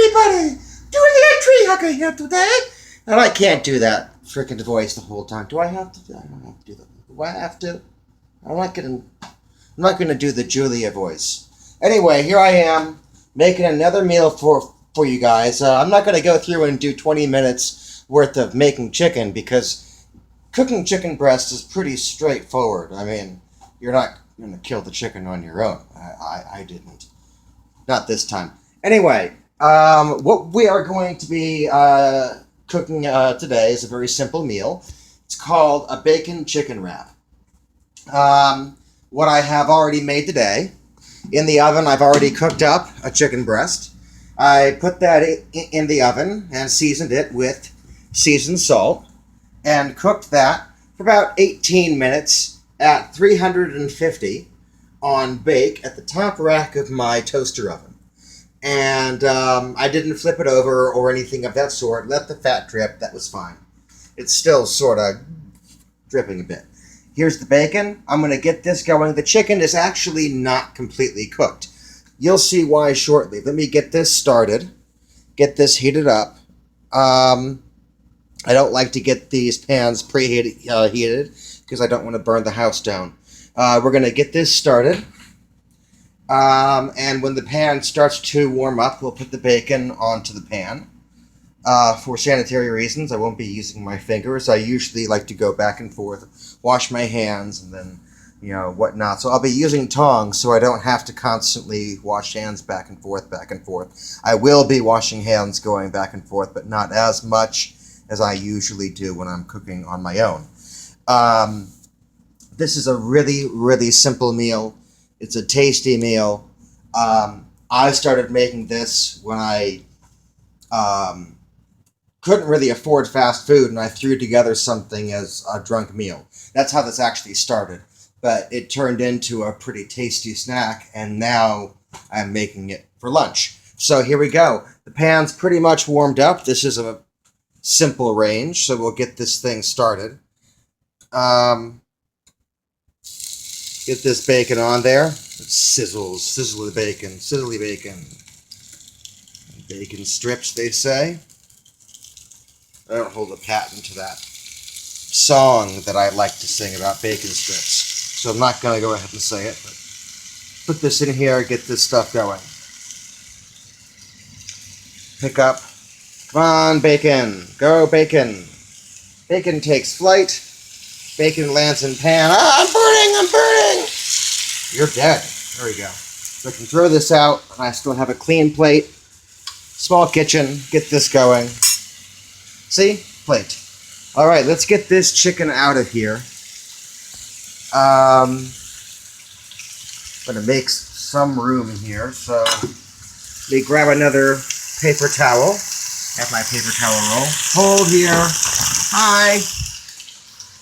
everybody! Julia Treehugger here today! And I can't do that frickin' voice the whole time. Do I have to? I don't have to do that. Do I have to? I'm not gonna do the Julia voice. Anyway, here I am making another meal for you guys. I'm not gonna go through and do 20 minutes worth of making chicken because cooking chicken breast is pretty straightforward. I mean, you're not gonna kill the chicken on your own. I didn't. Not this time. Anyway, what we are going to be cooking today is a very simple meal. It's called a bacon chicken wrap. What I have already made today, in the oven I've already cooked up a chicken breast. I put that in the oven and seasoned it with seasoned salt and cooked that for about 18 minutes at 350 on bake at the top rack of my toaster oven. And I didn't flip it over or anything of that sort. Let the fat drip. That was fine. It's still sort of dripping a bit. Here's the bacon. I'm going to get this going. The chicken is actually not completely cooked. You'll see why shortly. Let me get this started. Get this heated up. I don't like to get these pans preheated heated because I don't want to burn the house down. We're going to get this started. And when the pan starts to warm up, we'll put the bacon onto the pan. For sanitary reasons, I won't be using my fingers. I usually like to go back and forth, wash my hands, and then, whatnot. So I'll be using tongs so I don't have to constantly wash hands back and forth, back and forth. I will be washing hands going back and forth, but not as much as I usually do when I'm cooking on my own. This is a really, really simple meal. It's a tasty meal. I started making this when I couldn't really afford fast food, and I threw together something as a drunk meal. That's how this actually started. But it turned into a pretty tasty snack, and now I'm making it for lunch. So here we go. The pan's pretty much warmed up. This is a simple range, so we'll get this thing started. Get this bacon on there. It sizzles. Sizzle the bacon. Sizzly bacon. Bacon strips, they say. I don't hold a patent to that song that I like to sing about bacon strips. So I'm not going to go ahead and say it, but put this in here, get this stuff going. Pick up. Come on, bacon. Go, bacon. Bacon takes flight. Bacon lands in pan. Ah, I'm burning! You're dead. There we go. So I can throw this out, and I still have a clean plate. Small kitchen. Get this going. See? Plate. All right, let's get this chicken out of here. I'm going to make some room here, so let me grab another paper towel. Have my paper towel roll. Hold here. Hi.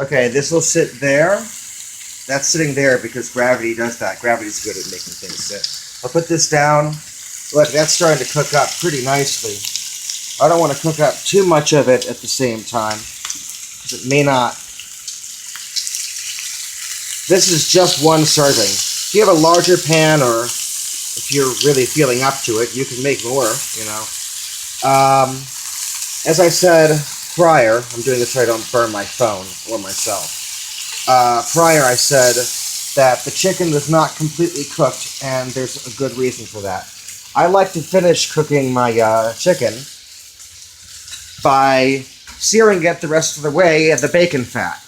Okay, this will sit there. That's sitting there because gravity does that. Gravity's good at making things sit. I'll put this down. Look, that's starting to cook up pretty nicely. I don't want to cook up too much of it at the same time because it may not. This is just one serving. If you have a larger pan or if you're really feeling up to it, you can make more, As I said prior, I'm doing this so I don't burn my phone or myself. Prior I said that the chicken was not completely cooked, and there's a good reason for that. I like to finish cooking my chicken by searing it the rest of the way at the bacon fat.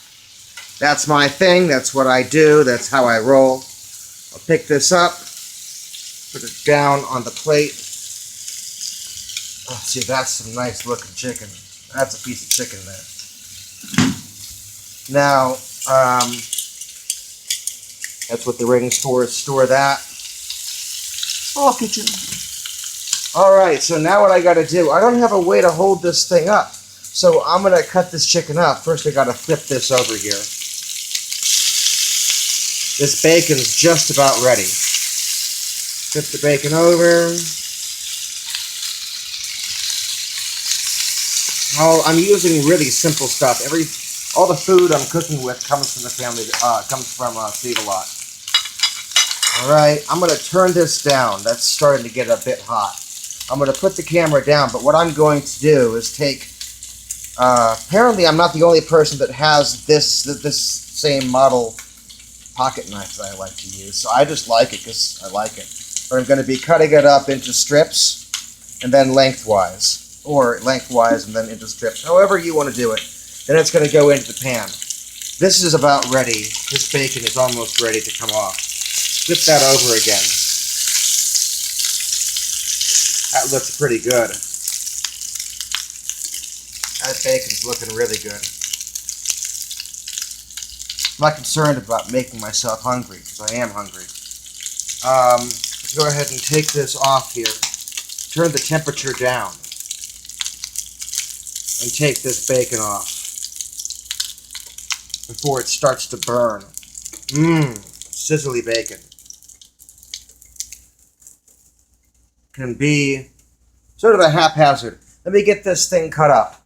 That's my thing. That's what I do. That's how I roll. I'll pick this up, put it down on the plate. Oh, see, that's some nice looking chicken. That's a piece of chicken there. Now, that's what the ring's for. Store that. Small kitchen. All right, so now what I got to do, I don't have a way to hold this thing up. So I'm going to cut this chicken up. First, I got to flip this over here. This bacon's just about ready. Flip the bacon over. Oh, I'm using really simple stuff. All the food I'm cooking with comes from the family. Comes from Save-A-Lot. All right, I'm going to turn this down. That's starting to get a bit hot. I'm going to put the camera down, but what I'm going to do is take, apparently I'm not the only person that has this same model pocket knife that I like to use, so I just like it because I like it. But I'm going to be cutting it up into strips and then lengthwise, or lengthwise and then into strips, however you want to do it. Then it's going to go into the pan. This is about ready. This bacon is almost ready to come off. Flip that over again. That looks pretty good. That bacon's looking really good. I'm not concerned about making myself hungry, because I am hungry. Let's go ahead and take this off here. Turn the temperature down. And take this bacon off before it starts to burn. Mmm, sizzly bacon. Can be sort of a haphazard. Let me get this thing cut up.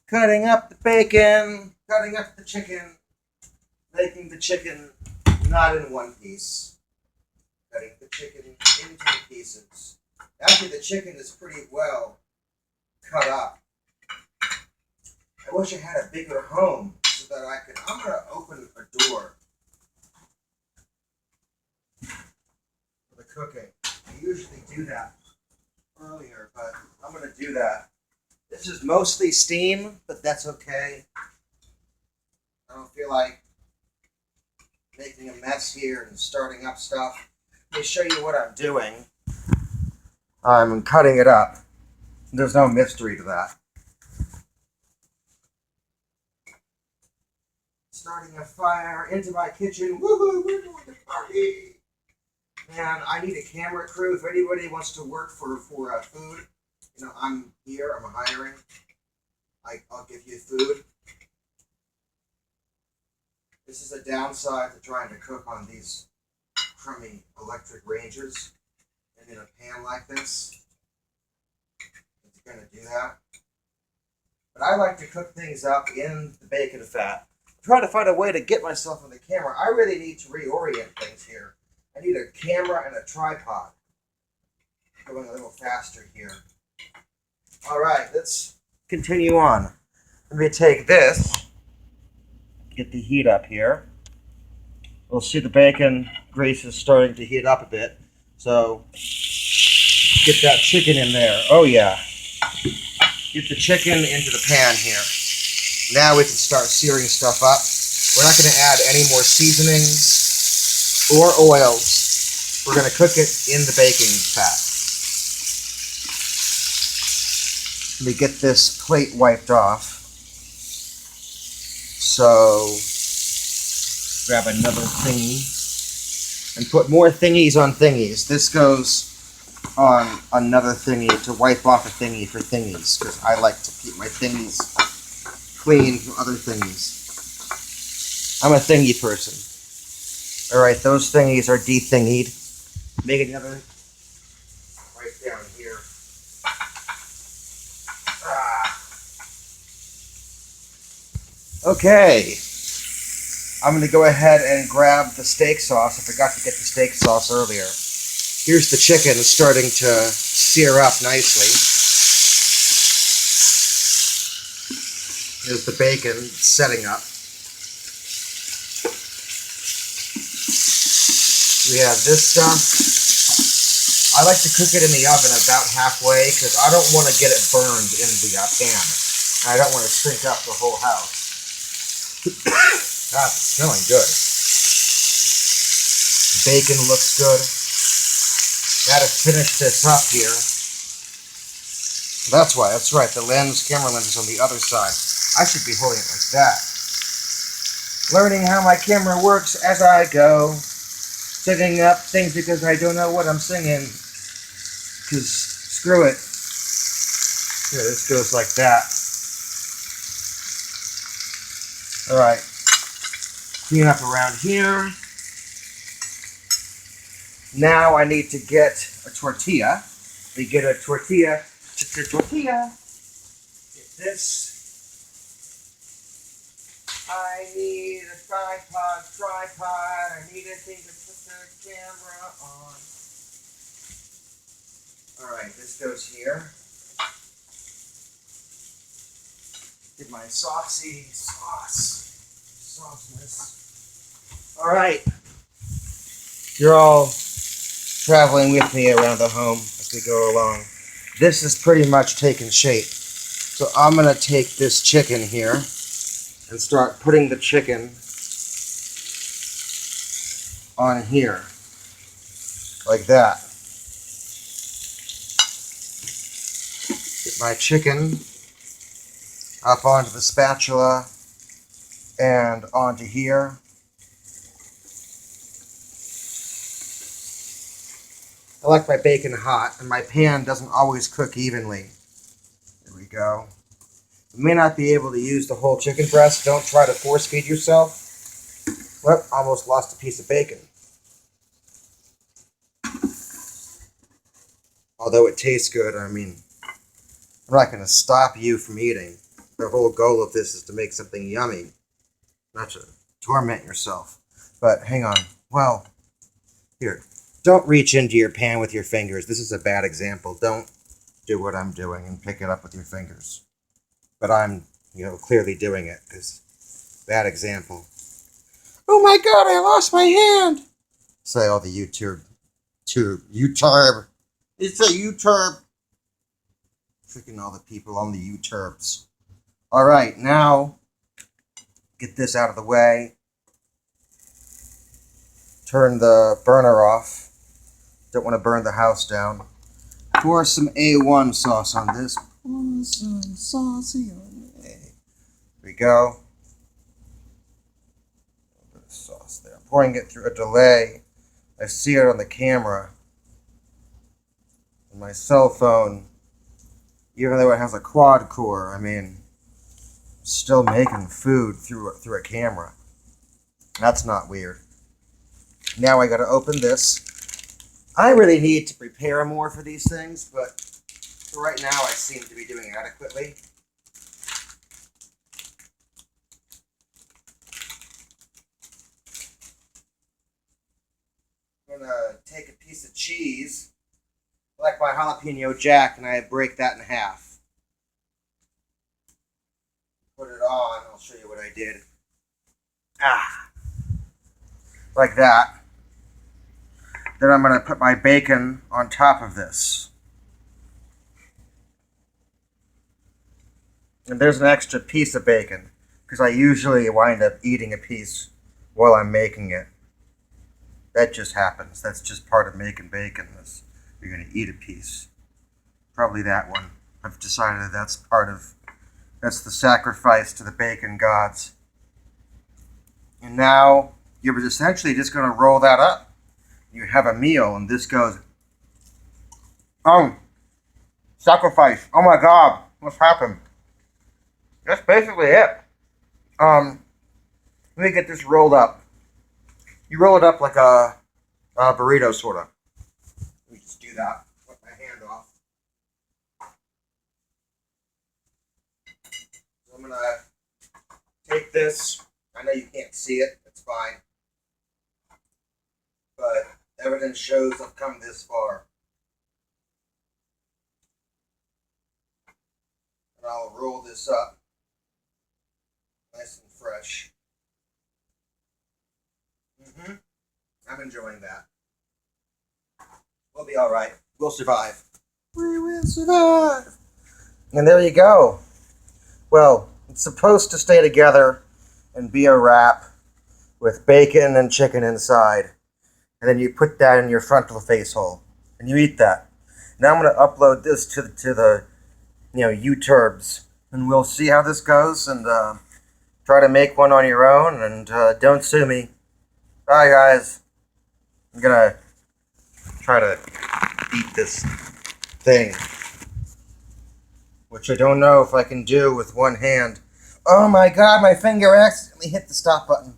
Cutting up the bacon, cutting up the chicken, making the chicken not in one piece. Cutting the chicken into the pieces. Actually, the chicken is pretty well cut up. I wish I had a bigger home so that I could. I'm going to open a door for the cooking. I usually do that earlier, but I'm going to do that. This is mostly steam, but that's okay. I don't feel like making a mess here and starting up stuff. Let me show you what I'm doing. I'm cutting it up. There's no mystery to that. Starting a fire into my kitchen. Woohoo! We're doing the party! Man, I need a camera crew. If anybody wants to work for food, you know, I'm here. I'm hiring. I'll give you food. This is a downside to trying to cook on these crummy electric rangers and in a pan like this. It's going to do that. But I like to cook things up in the bacon fat. Try to find a way to get myself on the camera. I really need to reorient things here. I need a camera and a tripod. Going a little faster here. All right, let's continue on. Let me take this, get the heat up here. We'll see the bacon grease is starting to heat up a bit. So get that chicken in there. Oh yeah. Get the chicken into the pan here. Now we can start searing stuff up. We're not going to add any more seasonings or oils. We're going to cook it in the baking fat. Let me get this plate wiped off. So, grab another thingy and put more thingies on thingies. This goes on another thingy to wipe off a thingy for thingies, because I like to keep my thingies clean from other thingies. I'm a thingy person. Alright, those thingies are de-thingied. Make another right down here. Okay. I'm going to go ahead and grab the steak sauce. I forgot to get the steak sauce earlier. Here's the chicken starting to sear up nicely. Here's the bacon setting up. We have this stuff. I like to cook it in the oven about halfway because I don't want to get it burned in the pan. I don't want to shrink up the whole house. God, it's smelling good. The bacon looks good. Gotta finish this up here. That's why, that's right, the camera lens is on the other side. I should be holding it like that. Learning how my camera works as I go. Singing up things because I don't know what I'm singing. Because screw it. Here, this goes like that. Alright. Clean up around here. Now I need to get a tortilla. We get a tortilla. Tortilla. Get this. I need a tripod. I need a thing to put the camera on. Alright, this goes here. Get my sauciness. Alright. You're all traveling with me around the home as we go along. This is pretty much taking shape. So I'm going to take this chicken here and start putting the chicken on here. Like that. Get my chicken up onto the spatula and onto here. I like my bacon hot, and my pan doesn't always cook evenly. There we go. You may not be able to use the whole chicken breast. Don't try to force feed yourself. Whoop, almost lost a piece of bacon. Although it tastes good, I mean, I'm not going to stop you from eating. The whole goal of this is to make something yummy, not to torment yourself. But hang on. Well, here. Don't reach into your pan with your fingers. This is a bad example. Don't do what I'm doing and pick it up with your fingers. But I'm, clearly doing it because bad example. Oh my God, I lost my hand. Say all the YouTube. It's a YouTube. Freaking all the people on the YouTubes. All right, now get this out of the way. Turn the burner off. Don't want to burn the house down. Pour some A1 sauce on this. Pour some saucy on it. There we go. A little bit of sauce there. I'm pouring it through a delay. I see it on the camera. On my cell phone. Even though it has a quad core, I mean, still making food through a camera. That's not weird. Now I got to open this. I really need to prepare more for these things, but for right now I seem to be doing adequately. I'm going to take a piece of cheese, like my jalapeno jack, and I break that in half. Put it on, I'll show you what I did. Like that. Then I'm going to put my bacon on top of this. And there's an extra piece of bacon, because I usually wind up eating a piece while I'm making it. That just happens. That's just part of making bacon. You're going to eat a piece. Probably that one. I've decided that's the sacrifice to the bacon gods. And now you're essentially just going to roll that up. You have a meal, and this goes, sacrifice. Oh my God, what's happened? That's basically it. Let me get this rolled up. You roll it up like a burrito, sort of. Let me just do that. Put my hand off. So I'm gonna take this. I know you can't see it. It's fine. But evidence shows I've come this far. And I'll roll this up. Nice and fresh. I'm enjoying that. We'll be alright. We'll survive. We will survive. And there you go. Well, it's supposed to stay together and be a wrap with bacon and chicken inside. And then you put that in your frontal face hole, and you eat that. Now I'm going to upload this to the YouTubes, and we'll see how this goes, and try to make one on your own, and don't sue me. Bye, guys. I'm going to try to eat this thing, which I don't know if I can do with one hand. Oh my God, my finger accidentally hit the stop button.